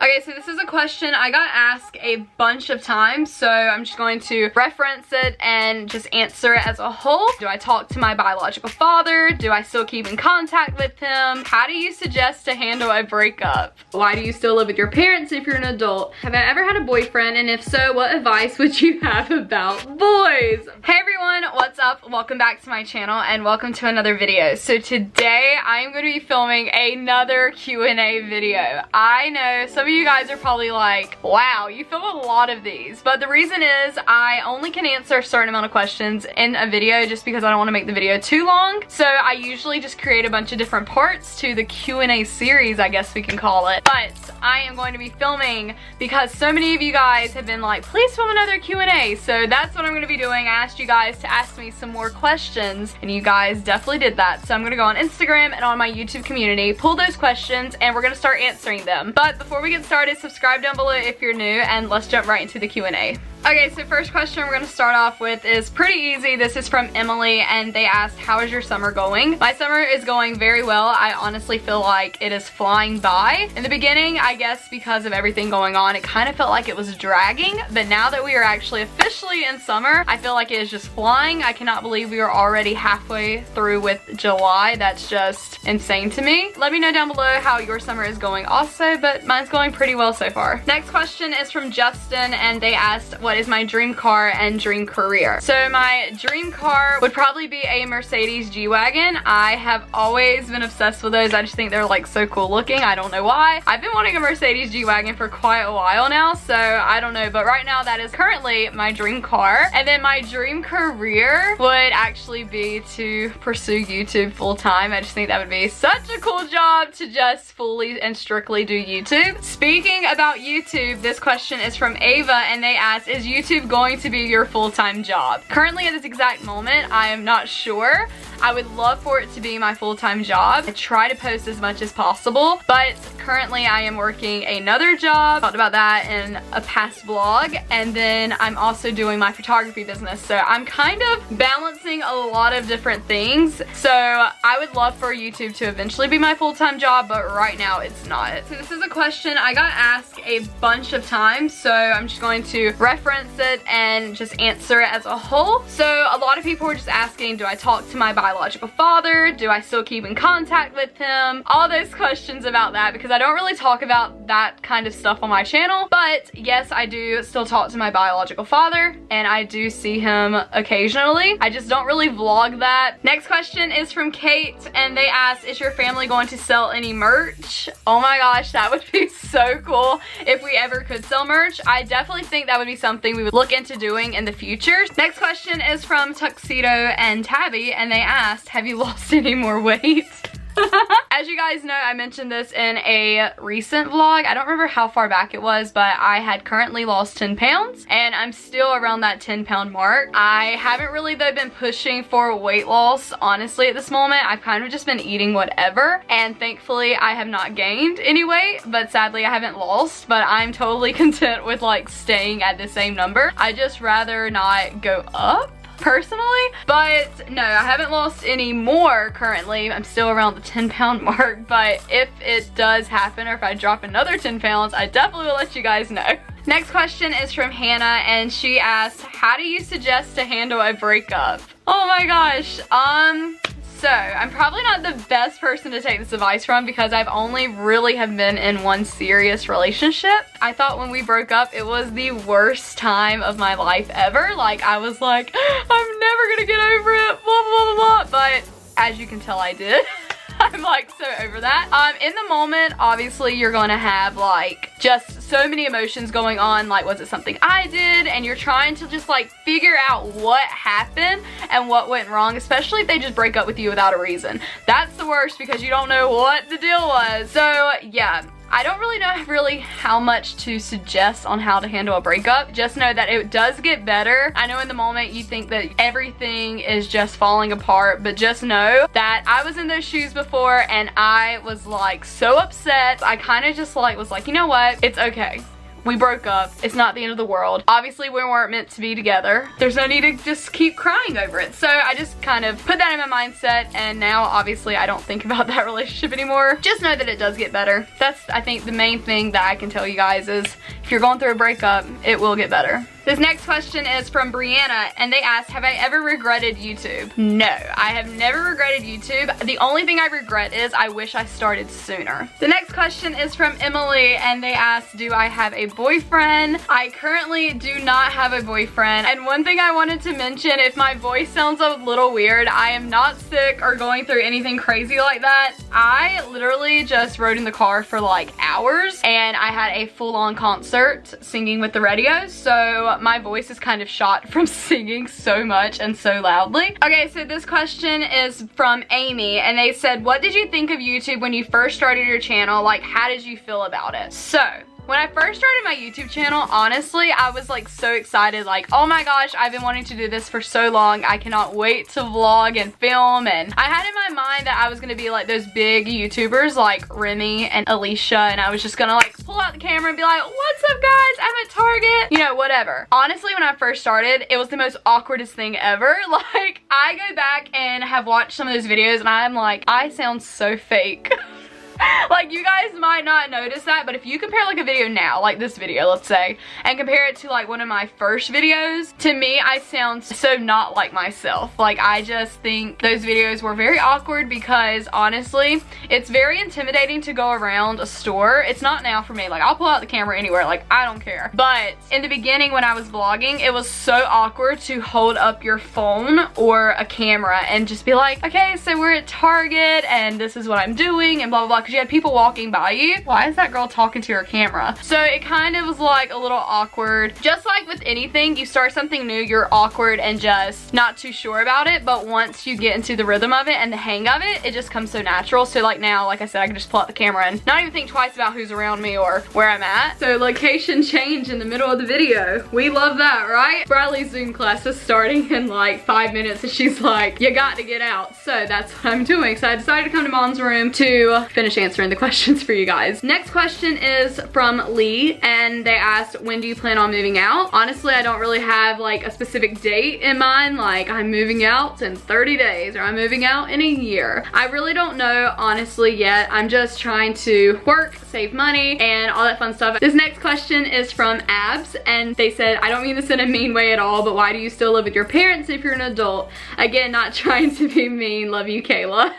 Okay, so this is a question I got asked a bunch of times, so I'm just going to reference it and just answer it as a whole. Do I talk to my biological father? Do I still keep in contact with him? How do you suggest to handle a breakup? Why do you still live with your parents if you're an adult? Have I ever had a boyfriend? And if so, what advice would you have about boys? Hey everyone, what's up? Welcome back to my channel and welcome to another video. So today I'm going to be filming another Q&A video. I know some of you guys are probably like, wow, you film a lot of these, but the reason is I only can answer a certain amount of questions in a video just because I don't want to make the video too long. So I usually just create a bunch of different parts to the Q&A series, I guess we can call it. But I am going to be filming because so many of you guys have been like, please film another Q&A. So that's what I'm going to be doing. I asked you guys to ask me some more questions and you guys definitely did that. So I'm going to go on Instagram and on my YouTube community, pull those questions, and we're going to start answering them. But before we get started, subscribe down below if you're new, and let's jump right into the Q&A. Okay, so first question we're going to start off with is pretty easy. This is from Emily, and they asked, how is your summer going? My summer is going very well. I honestly feel like it is flying by. In the beginning, I guess because of everything going on, it kind of felt like it was dragging, but now that we are actually officially in summer, I feel like it is just flying. I cannot believe we are already halfway through with July. That's just insane to me. Let me know down below how your summer is going also, but mine's going pretty well so far. Next question is from Justin, and they asked, what is my dream car and dream career? So my dream car would probably be a Mercedes G-Wagon. I have always been obsessed with those. I just think they're like so cool looking. I don't know why. I've been wanting a Mercedes G-Wagon for quite a while now, so I don't know, but right now that is currently my dream car. And then my dream career would actually be to pursue YouTube full time. I just think that would be such a cool job to just fully and strictly do YouTube. Speaking about YouTube, this question is from Ava, and they asked, is YouTube going to be your full-time job? Currently at this exact moment, I am not sure. I would love for it to be my full-time job. I try to post as much as possible, but currently I am working another job. Talked about that in a past vlog, and then I'm also doing my photography business. So I'm kind of balancing a lot of different things. So I would love for YouTube to eventually be my full-time job, but right now it's not. So this is a question I got asked a bunch of times, so I'm just going to reference it and just answer it as a whole. So a lot of people were just asking, do I talk to my biological father? Do I still keep in contact with him? All those questions about that, because I don't really talk about that kind of stuff on my channel. But yes, I do still talk to my biological father, and I do see him occasionally. I just don't really vlog that. Next question is from Kate, and they asked, is your family going to sell any merch? Oh my gosh, that would be so cool if we ever could sell merch. I definitely think that would be something we would look into doing in the future. Next question is from Tuxedo and Tabby, and they asked, have you lost any more weight? As you guys know, I mentioned this in a recent vlog. I don't remember how far back it was, but I had currently lost 10 pounds and I'm still around that 10-pound mark. I haven't really though been pushing for weight loss, honestly, at this moment. I've kind of just been eating whatever, and thankfully I have not gained any weight, but sadly I haven't lost. But I'm totally content with like staying at the same number. I just rather not go up personally, but no, I haven't lost any more currently. I'm still around the 10-pound mark, but if it does happen or if I drop another 10 pounds, I definitely will let you guys know. Next question is from Hannah, and she asked, how do you suggest to handle a breakup? Oh my gosh, so I'm probably not the best person to take this advice from because I've only really have been in one serious relationship. I thought when we broke up, it was the worst time of my life ever. Like, I was like, I'm never gonna get over it, blah, blah, blah, blah. But as you can tell, I did. I'm like so over that. In the moment, obviously you're gonna have like just so many emotions going on. Like, was it something I did? And you're trying to just like figure out what happened and what went wrong, especially if they just break up with you without a reason. That's the worst because you don't know what the deal was. So yeah, I don't really know how much to suggest on how to handle a breakup. Just know that it does get better. I know in the moment you think that everything is just falling apart, but just know that I was in those shoes before and I was like so upset. I kind of just like was like, you know what? It's okay. We broke up. It's not the end of the world. Obviously, we weren't meant to be together. There's no need to just keep crying over it. So I just kind of put that in my mindset, and now obviously I don't think about that relationship anymore. Just know that it does get better. That's, I think, the main thing that I can tell you guys is if you're going through a breakup, it will get better. This next question is from Brianna, and they asked, have I ever regretted YouTube? No, I have never regretted YouTube. The only thing I regret is I wish I started sooner. The next question is from Emily, and they asked, do I have a boyfriend? I currently do not have a boyfriend. And one thing I wanted to mention, if my voice sounds a little weird, I am not sick or going through anything crazy like that. I literally just rode in the car for like hours, and I had a full-on concert singing with the radio, so my voice is kind of shot from singing so much and so loudly. Okay, so this question is from Amy, and they said, what did you think of YouTube when you first started your channel? Like, how did you feel about it? So, when I first started my YouTube channel, honestly, I was like so excited, like, oh my gosh, I've been wanting to do this for so long. I cannot wait to vlog and film. And I had in my mind that I was gonna be like those big YouTubers like Remy and Alicia, and I was just gonna like pull out the camera and be like, what's up guys, I'm at Target, you know, whatever. Honestly, when I first started, it was the most awkwardest thing ever. Like, I go back and have watched some of those videos and I'm like, I sound so fake. Like, you guys might not notice that, but if you compare like a video now, like this video, let's say, and compare it to like one of my first videos, to me, I sound so not like myself. Like, I just think those videos were very awkward because honestly, it's very intimidating to go around a store. It's not now for me. Like, I'll pull out the camera anywhere. Like, I don't care. But in the beginning when I was vlogging, it was so awkward to hold up your phone or a camera and just be like, okay, so we're at Target and this is what I'm doing and blah, blah, blah. Because you had people walking by you. Why is that girl talking to her camera? So it kind of was like a little awkward. Just like with anything, you start something new, you're awkward and just not too sure about it. But once you get into the rhythm of it and the hang of it, it just comes so natural. So like now, like I said, I can just pull out the camera and not even think twice about who's around me or where I'm at. So location change in the middle of the video. We love that, right? Bradley's Zoom class is starting in like 5 minutes and she's like, you got to get out. So that's what I'm doing. So I decided to come to Mom's room to finish answering the questions for you guys. Next question is from Lee, and they asked, when do you plan on moving out? Honestly, I don't really have like a specific date in mind, like I'm moving out in 30 days or I'm moving out in a year. I really don't know honestly yet. I'm just trying to work, save money, and all that fun stuff. This next question is from Abs, and they said, I don't mean this in a mean way at all, but why do you still live with your parents if you're an adult? Again, not trying to be mean. Love you, Kayla.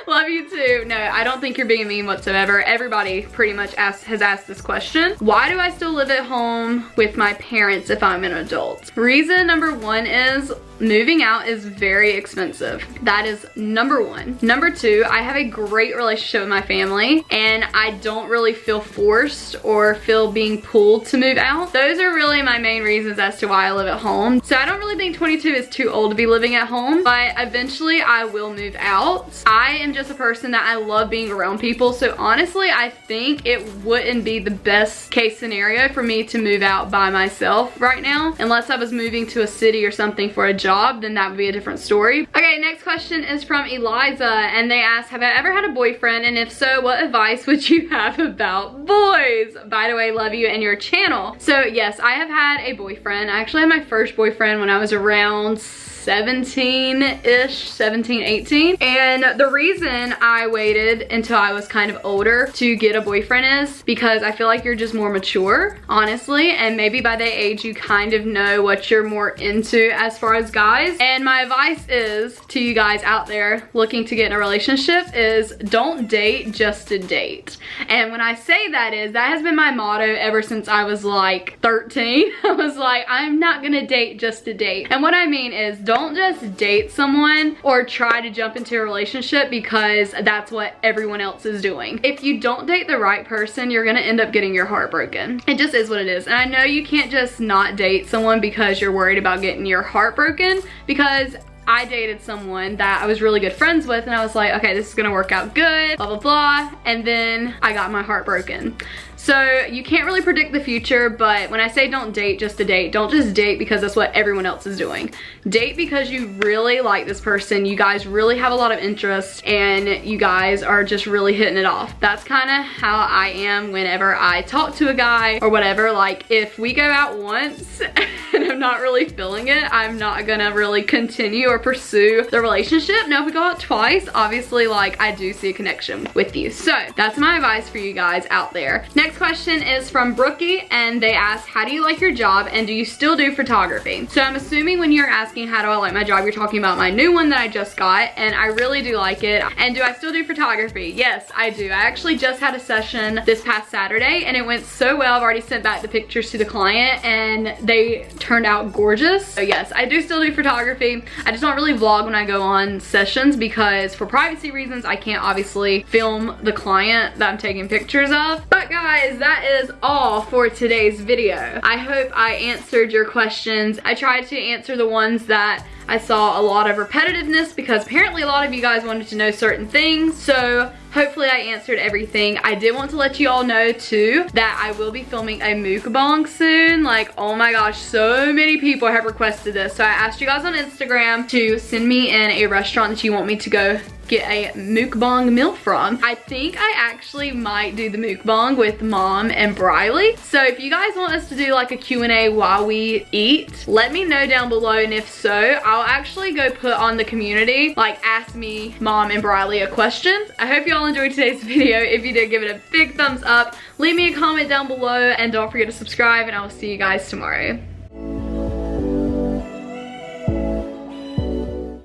Love you too. No, I don't think you're being mean whatsoever. Everybody pretty much has asked this question. Why do I still live at home with my parents if I'm an adult? Reason number one is moving out is very expensive. That is number one. Number two, I have a great relationship with my family and I don't really feel forced or feel being pulled to move out. Those are really my main reasons as to why I live at home. So I don't really think 22 is too old to be living at home, but eventually I will move out. I am just a person that I love being around people. So honestly, I think it wouldn't be the best case scenario for me to move out by myself right now. Unless I was moving to a city or something for a job, then that would be a different story. Okay, next question is from Eliza, and they asked, have I ever had a boyfriend? And if so, what advice would you have about boys? By the way, love you and your channel. So yes, I have had a boyfriend. I actually had my first boyfriend when I was around 17-ish, 17, 18. And the reason I waited until I was kind of older to get a boyfriend is because I feel like you're just more mature, honestly. And maybe by that age, you kind of know what you're more into as far as guys. And my advice is to you guys out there looking to get in a relationship is don't date just to date. And when I say that has been my motto ever since I was like 13. I was like, I'm not gonna date just to date. And what I mean is don't just date someone or try to jump into a relationship because that's what everyone else is doing. If you don't date the right person, you're gonna end up getting your heart broken. It just is what it is. And I know you can't just not date someone because you're worried about getting your heart broken, because I dated someone that I was really good friends with and I was like, okay, this is gonna work out good, blah, blah, blah. And then I got my heart broken. So you can't really predict the future, but when I say don't date just to date, don't just date because that's what everyone else is doing. Date because you really like this person, you guys really have a lot of interest, and you guys are just really hitting it off. That's kind of how I am whenever I talk to a guy or whatever. Like, if we go out once and I'm not really feeling it, I'm not gonna really continue or pursue the relationship. Now, if we go out twice, obviously, like, I do see a connection with you. So that's my advice for you guys out there. Next question is from Brookie, and they ask, how do you like your job and do you still do photography? So I'm assuming when you're asking how do I like my job, you're talking about my new one that I just got, and I really do like it. And do I still do photography? Yes, I do. I actually just had a session this past Saturday and it went so well. I've already sent back the pictures to the client and they turned out gorgeous. So yes, I do still do photography. I just don't really vlog when I go on sessions because for privacy reasons, I can't obviously film the client that I'm taking pictures of. But guys, that is all for today's video. I hope I answered your questions. I tried to answer the ones that I saw a lot of repetitiveness because apparently a lot of you guys wanted to know certain things. So hopefully I answered everything. I did want to let you all know too that I will be filming a mukbang soon. Like, oh my gosh, so many people have requested this. So I asked you guys on Instagram to send me in a restaurant that you want me to go get a mukbang meal from. I think I actually might do the mukbang with Mom and Briley. So if you guys want us to do like a Q&A while we eat, let me know down below, and if so, I'll actually go put on the community, like, ask me, Mom, and Briley a question. I hope you all enjoyed today's video. If you did, give it a big thumbs up. Leave me a comment down below and don't forget to subscribe, and I will see you guys tomorrow.